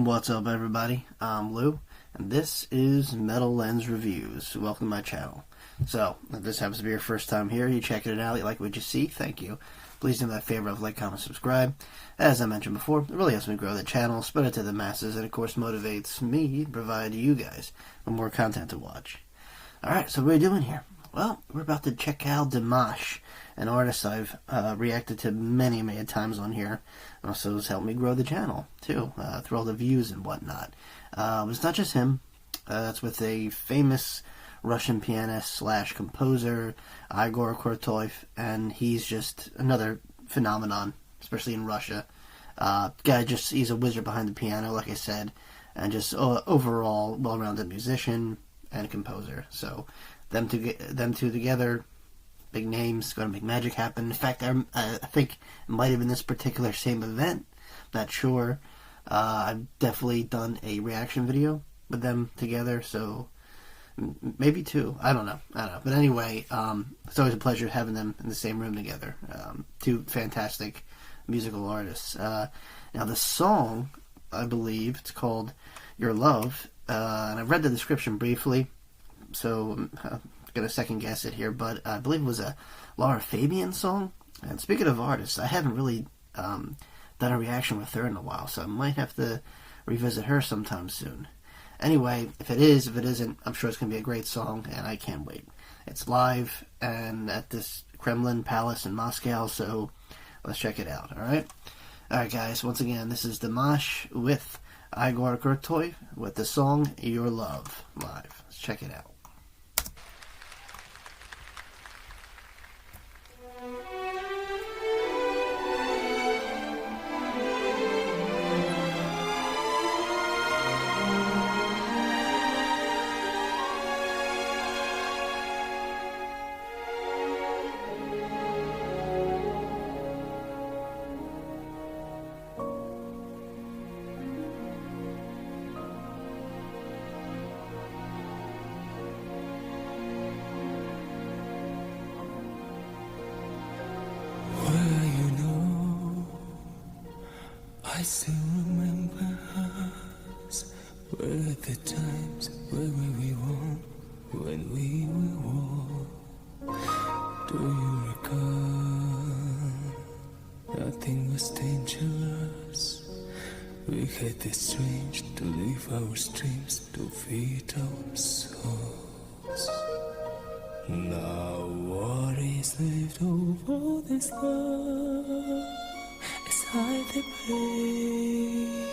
What's up, everybody? I'm Lou, and this is Metal Lens Reviews. Welcome to my channel. So, if this happens to be your first time here, you checking it out, you like what you see, thank you. Please do me that favor of like, comment, subscribe. As I mentioned before, it really helps me grow the channel, spread it to the masses, and of course motivates me to provide you guys with more content to watch. Alright, so what are we doing here? Well, we're about to check out Dimash, an artist I've reacted to many times on here. Also has helped me grow the channel, too, through all the views and whatnot. It's not just him. It's with a famous Russian pianist / composer, Igor Krutoy, and he's just another phenomenon, especially in Russia. He's a wizard behind the piano, like I said, and just overall well-rounded musician and composer. So them two together, big names, going to make magic happen. In fact, I think it might have been this particular same event. Not sure. I've definitely done a reaction video with them together, so maybe two. I don't know. But anyway, it's always a pleasure having them in the same room together. Two fantastic musical artists. Now, the song, I believe, it's called Your Love, and I've read the description briefly, so I'm going to second guess it here, but I believe it was a Laura Fabian song. And speaking of artists, I haven't really done a reaction with her in a while, so I might have to revisit her sometime soon. Anyway, if it isn't, I'm sure it's going to be a great song, and I can't wait. It's live and at this Kremlin Palace in Moscow, so let's check it out, alright? Alright guys, once again, this is Dimash with Igor Krutoy with the song Your Love, live. Let's check it out. I still remember us, were the times where we won, when we were warm. Do you recall? Nothing was dangerous. We had the strength to live our streams, to feed our souls. Now what is left of all this love? I the pain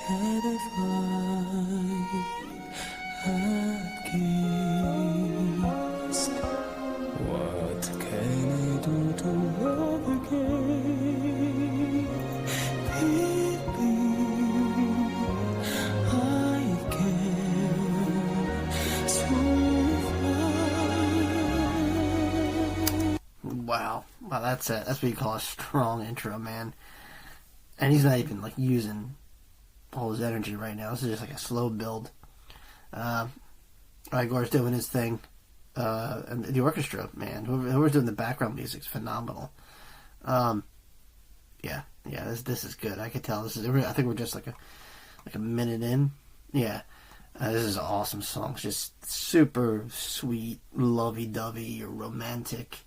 that I find against. What can I do to love again? Baby, I can so far. Wow, that's what you call a strong intro, man. And he's not even like using all his energy right now. This is just like a slow build. Igor's doing his thing, and the orchestra, man, whoever's doing the background music is phenomenal. This is good. I could tell this is. I think we're just like a minute in. Yeah, this is an awesome song. It's just super sweet, lovey-dovey, or romantic.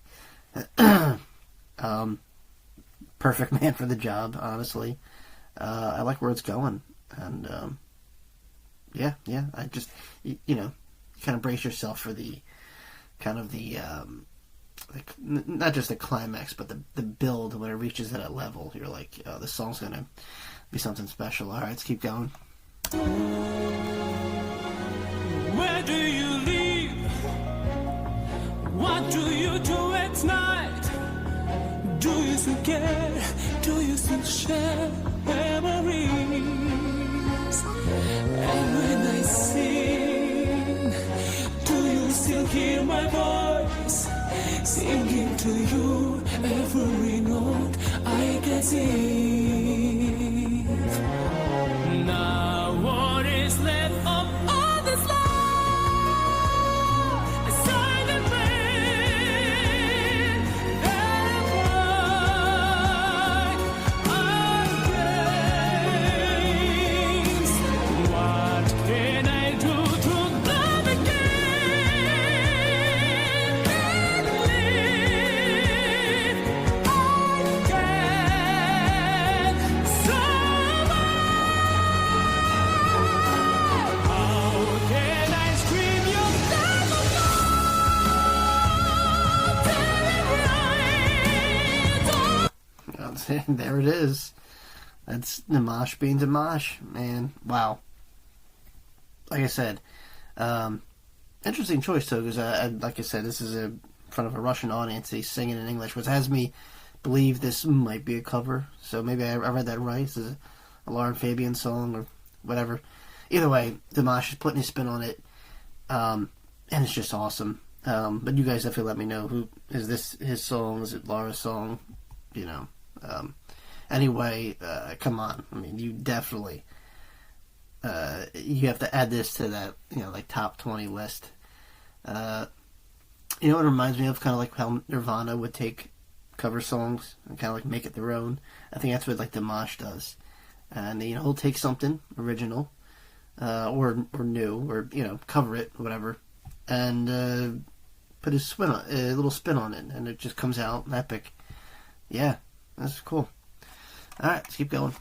Perfect man for the job, honestly. I like where it's going, and I just kind of brace yourself for the kind of the not just the climax, but the build when it reaches that level. You're like, oh, this song's gonna be something special. All right, let's keep going. Where do you live? What do you do at night? Do you still care? Do you still share memories? And when I sing, do you still hear my voice? Singing to you every note I can sing. Now what is left of all this love? A silent rain that I cried again. There it is. That's Dimash being Dimash, man. Wow. Like I said, interesting choice too, because like I said, this is in front of a Russian audience. He's singing in English, which has me believe this might be a cover. So maybe I read that right. This is a Lauren Fabian song or whatever. Either way, Dimash is putting his spin on it, and it's just awesome. But you guys definitely let me know, who is this, his song? Is it Laura's song? You know. Anyway, come on. I mean, you definitely you have to add this to that, like top 20 list. You know what it reminds me of? Kind of like how Nirvana would take cover songs and kind of like make it their own. I think that's what like Dimash does, and he'll take something original, or new, or cover it, whatever, and put his spin on, a little spin on it, and it just comes out epic. Yeah, that's cool. All right, let's keep going.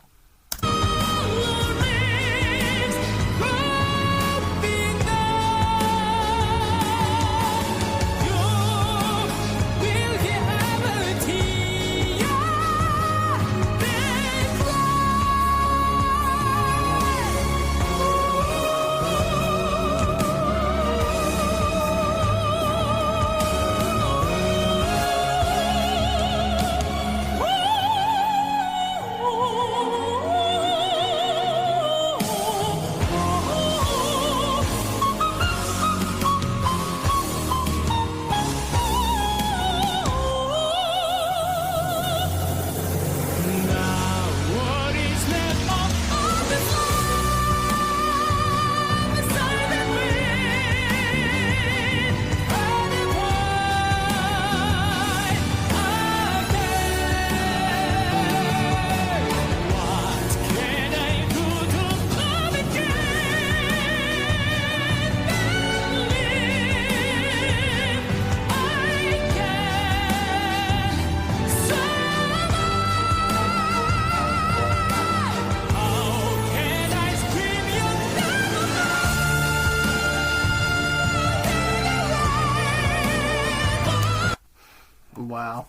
Wow.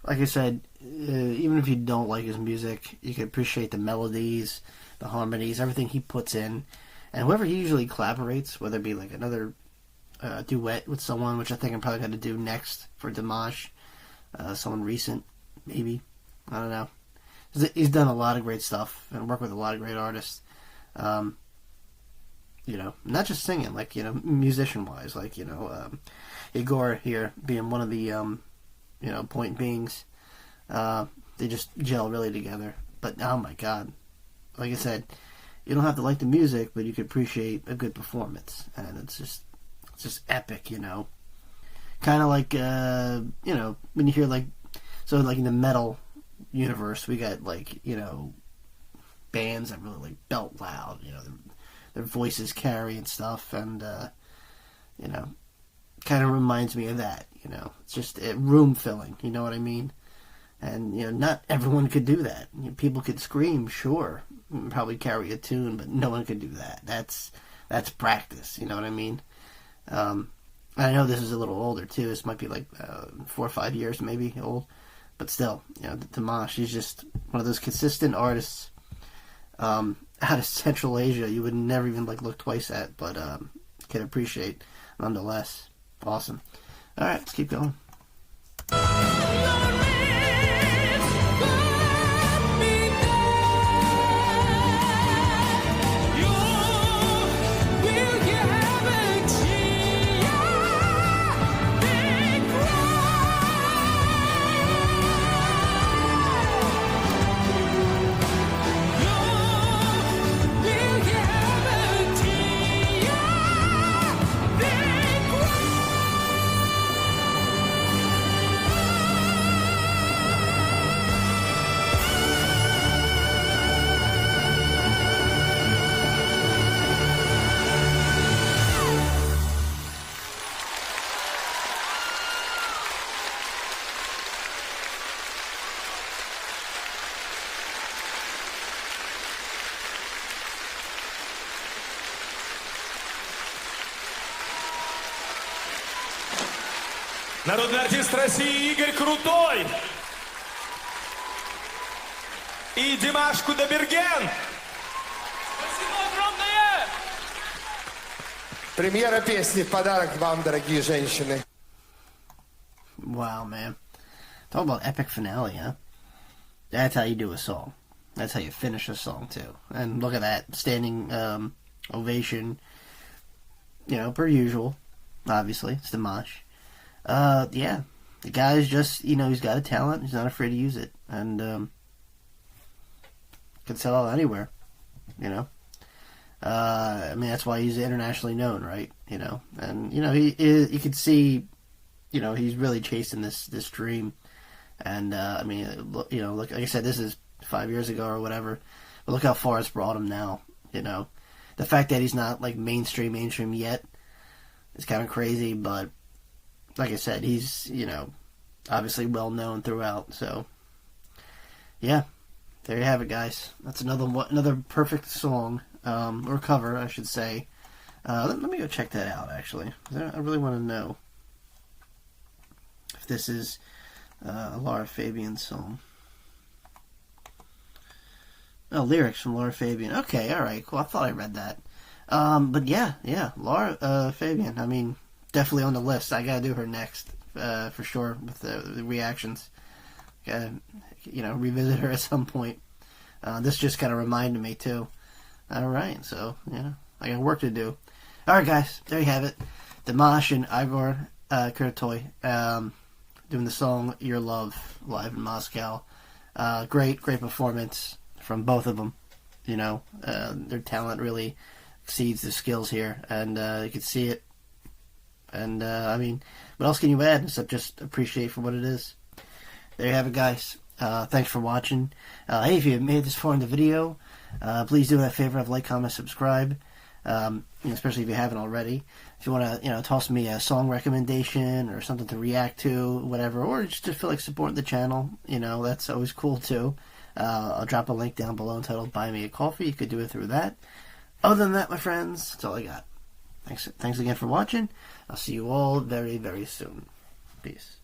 Like I said, even if you don't like his music, you can appreciate the melodies, the harmonies, everything he puts in. And whoever he usually collaborates, whether it be like another duet with someone, which I think I'm probably going to do next for Dimash, someone recent, maybe. I don't know. He's done a lot of great stuff and worked with a lot of great artists. Not just singing, like, musician-wise, like, Igor here being one of the, point beings. They just gel really together. But, oh my God. Like I said, you don't have to like the music, but you can appreciate a good performance. And it's just epic, Kind of like, when you hear, like, so, like, in the metal universe, we got, like, bands that really, like, belt loud, their voices carry and stuff, and, kind of reminds me of that, It's just room filling, you know what I mean? And, not everyone could do that. People could scream, sure, and probably carry a tune, but no one could do that. That's practice, you know what I mean? I know this is a little older, too. This might be like 4 or 5 years, maybe, old. But still, Dimash, he's just one of those consistent artists out of Central Asia you would never even look twice at, but can appreciate nonetheless. Awesome. All right, let's keep going. Народный артист России Игорь Крутой. и Dimash Qudaibergen. Премьера песни в подарок вам, дорогие женщины. Wow, man. Talk about epic finale, huh? That's how you do a song. That's how you finish a song, too. And look at that. Standing ovation. You know, per usual. Obviously. It's Dimash. Yeah. The guy's just, you know, he's got a talent. He's not afraid to use it. And can sell out anywhere. You know? I mean, that's why he's internationally known, right? You know? And, you know, you could see, you know, he's really chasing this dream. And, I mean, you know, look, like I said, this is 5 years ago or whatever. But look how far it's brought him now, you know. The fact that he's not, like, mainstream yet is kind of crazy. But, like I said, he's, you know, obviously well-known throughout. So, yeah, there you have it, guys. That's another perfect song, or cover, I should say. Let me go check that out, actually. I really want to know if this is a Laura Fabian song. Oh, lyrics from Laura Fabian. Okay, alright, cool. I thought I read that. But yeah, Laura Fabian, I mean, definitely on the list. I gotta do her next, for sure, with the reactions. Gotta, you know, revisit her at some point. This just kind of reminded me, too. Alright, so, yeah, I got work to do. Alright, guys, there you have it. Dimash and Igor Krutoy, doing the song Your Love live in Moscow. Great performance from both of them. You know, their talent really exceeds the skills here, and you can see it. And, I mean, what else can you add except just appreciate for what it is? There you have it, guys. Thanks for watching. Hey, if you made this far in the video, please do me a favor of like, comment, subscribe. You know, especially if you haven't already. If you want to, you know, toss me a song recommendation or something to react to, whatever, or just to feel like supporting the channel, you know, that's always cool too. I'll drop a link down below entitled Buy Me a Coffee. You could do it through that. Other than that, my friends, that's all I got. Thanks again for watching. I'll see you all very, very soon. Peace.